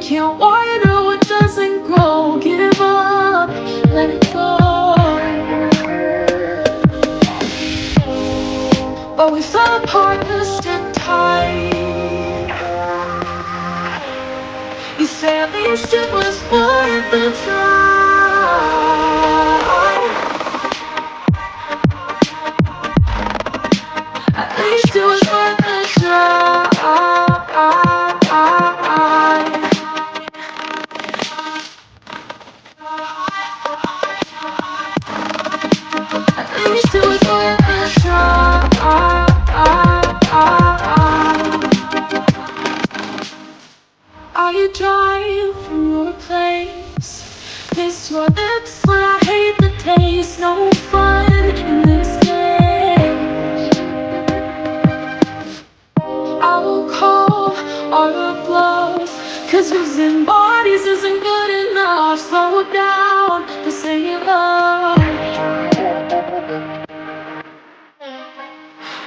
can't water what doesn't grow. Give up, let it go. But we fell apart just in time. You say at least it was worth the try. At least it was worth the try. At least it was worth the try. Are you driving from your place? Miss your lips, but I hate the taste. No fun in this game. I will call all your bluff, 'cause losing bodies isn't good enough. Slow down, this ain't love.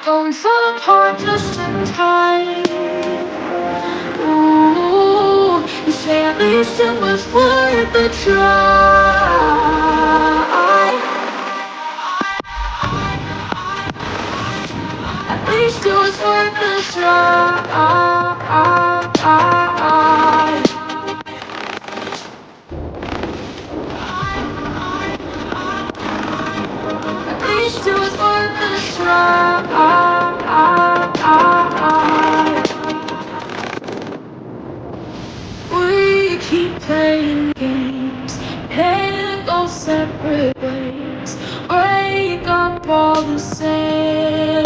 But we fell apart just in time. Ooh, you say at least it was worth the try. At least it was worth the try. At least it was worth the try. We keep playing games, can't go separate ways. Break up all the same.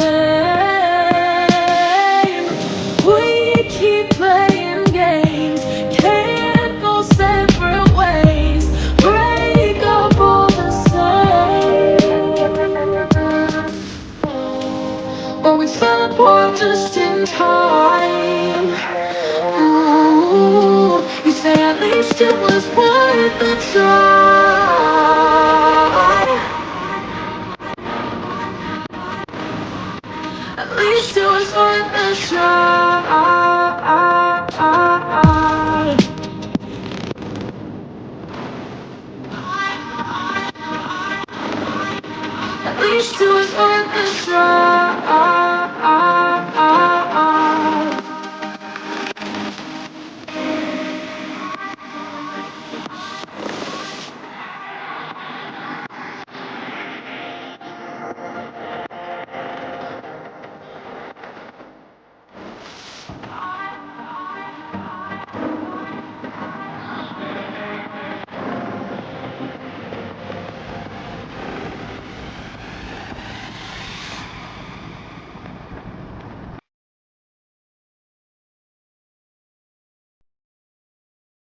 We keep playing games, can't go separate ways. Break up all the same. But we fell apart just in time. Ooh, you say at least it was worth the try. At least it was worth the try. At least it was worth the try.